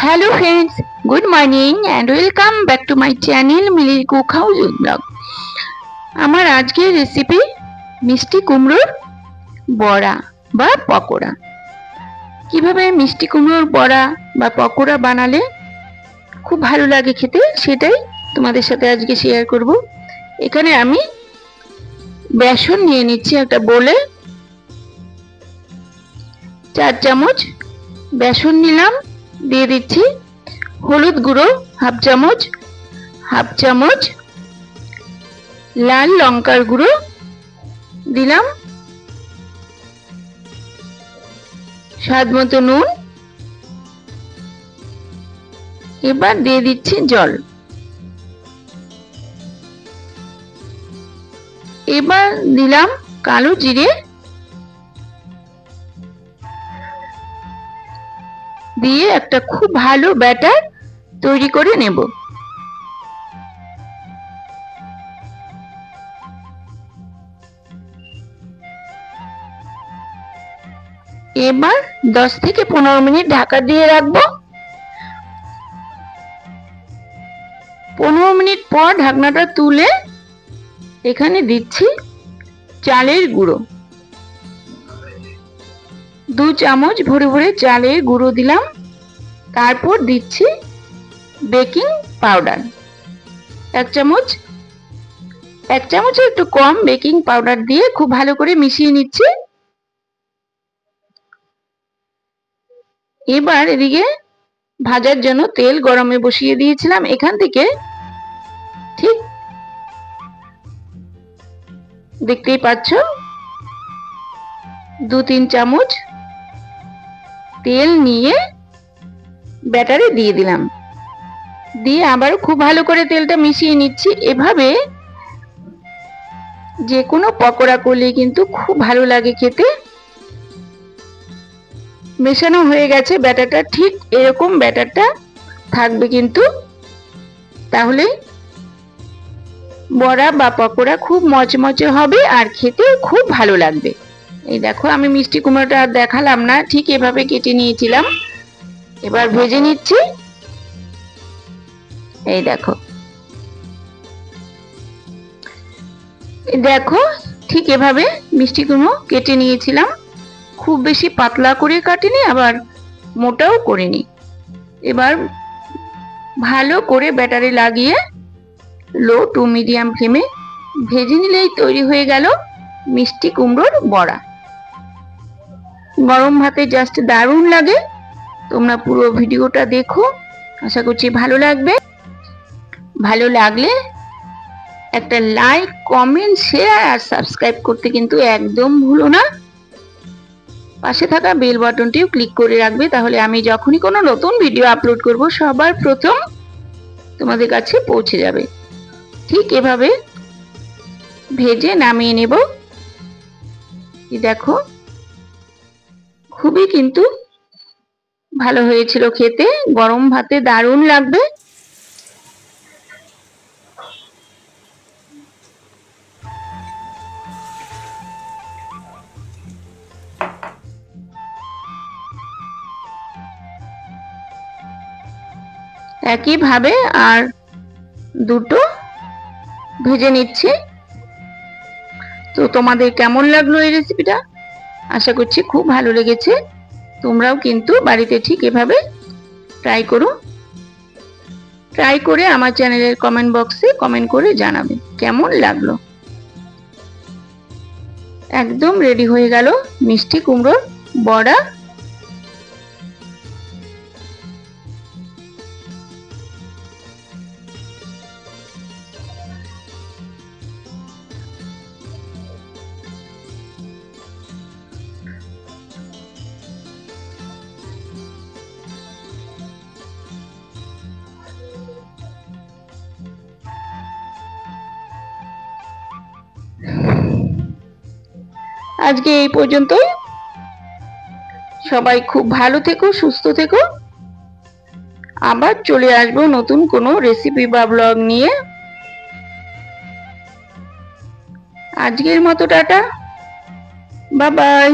Hello friends, good morning and welcome back to my channel Millie Cook House Vlog. আমার আজকের recipe মিষ্টি কুমড়োর বড়া বা পকোড়া। কিভাবে মিষ্টি কুমড়োর বড়া বা পকোড়া বানালে খুব ভালো লাগে খেতে সেটাই তোমাদের সাথে আজকে শেয়ার করব। এখানে আমি বেসন নিয়ে নিচ্ছি একটা বোলে, 4 চামচ বেসন নিলাম। দিয়ে দিচ্ছি হলুদ গুঁড়ো হাফ চামচ, লাল লঙ্কার গুঁড়ো দিলাম, স্বাদ মতো নুন। এবার দিয়ে দিচ্ছি জল। এবার দিলাম কালো জিরে, দিয়ে একটা খুব ভালো ব্যাটার তৈরি করে নেব। এবার 10 থেকে 15 মিনিট ঢাকা দিয়ে রাখবো। 15 মিনিট পর ঢাকনাটা তুলে এখানে দিচ্ছি চালের গুঁড়ো। 2 চামচ ভরে ভরে চালের গুঁড়ো দিলাম। তারপর দিচ্ছি বেকিং পাউডার 1 চামচ, 1 চামচের একটু কম বেকিং পাউডার দিয়ে খুব ভালো করে মিশিয়ে নিচ্ছি। এবার এদিকে ভাজার জন্য তেল গরমে বসিয়ে দিয়েছিলাম। এখান থেকে ঠিক দেখতেই পাচ্ছ 2-3 চামচ তেল নিয়ে ব্যাটারে দিয়ে দিলাম। দিয়ে আবার খুব ভালো করে তেলটা মিশিয়ে নিচ্ছি। এভাবে যে কোনো পকোড়া করলে কিন্তু খুব ভালো লাগে খেতে। মেশানো হয়ে গেছে ব্যাটারটা, ঠিক এরকম ব্যাটারটা থাকবে কিন্তু, তাহলে বড়া বা পকোড়া খুব মচমচে হবে আর খেতে খুব ভালো লাগবে। এই দেখো আমি মিষ্টি কুমড়োটা আর দেখালাম না, ঠিক এভাবে কেটে নিয়েছিলাম। এবার ভেজে নিচ্ছি। এই দেখো ঠিক এভাবে মিষ্টি কুমড়ো কেটে নিয়েছিলাম। খুব বেশি পাতলা করে কাটিনি, আবার মোটাও করিনি। এবার ভালো করে ব্যাটারে লাগিয়ে লো টু মিডিয়াম ফ্লেমে ভেজে নিলেই তৈরি হয়ে গেল মিষ্টি কুমড়োর বড়া। গরম ভাতে জাস্ট দারুণ লাগে। তোমরা পুরো ভিডিওটা দেখো, আশা করছি ভালো লাগবে। ভালো লাগলে একটা লাইক, কমেন্ট, শেয়ার আর সাবস্ক্রাইব করতে কিন্তু একদম ভুলো না। পাশে থাকা বেল বাটনটিও ক্লিক করে রাখবে, তাহলে আমি যখনই কোনো নতুন ভিডিও আপলোড করব সবার প্রথম তোমাদের কাছে পৌঁছে যাবে। ঠিক এভাবে ভেজে নামিয়ে নেব। দেখো খুবই কিন্তু ভালো হয়েছিল খেতে, গরম ভাতে দারুণ লাগবে। একইভাবে আর দুটো ভেজে নিচ্ছি। তো তোমাদের কেমন লাগলো এই রেসিপিটা? আশা করছি খুব ভালো লেগেছে। তোমরাও কিন্তু বাড়িতে ঠিক এভাবে ট্রাই করো। ট্রাই করে আমার চ্যানেলের কমেন্ট বক্সে কমেন্ট করে জানাবে কেমন লাগলো। একদম রেডি হয়ে গেল মিষ্টি কুমড়োর বড়া। আজকে এই পর্যন্তই। সবাই খুব ভালো থেকো, সুস্থ থেকো। আবার চলে আসবো নতুন কোনো রেসিপি বা ব্লগ নিয়ে। আজকের মতো টাটা, বাই বাই।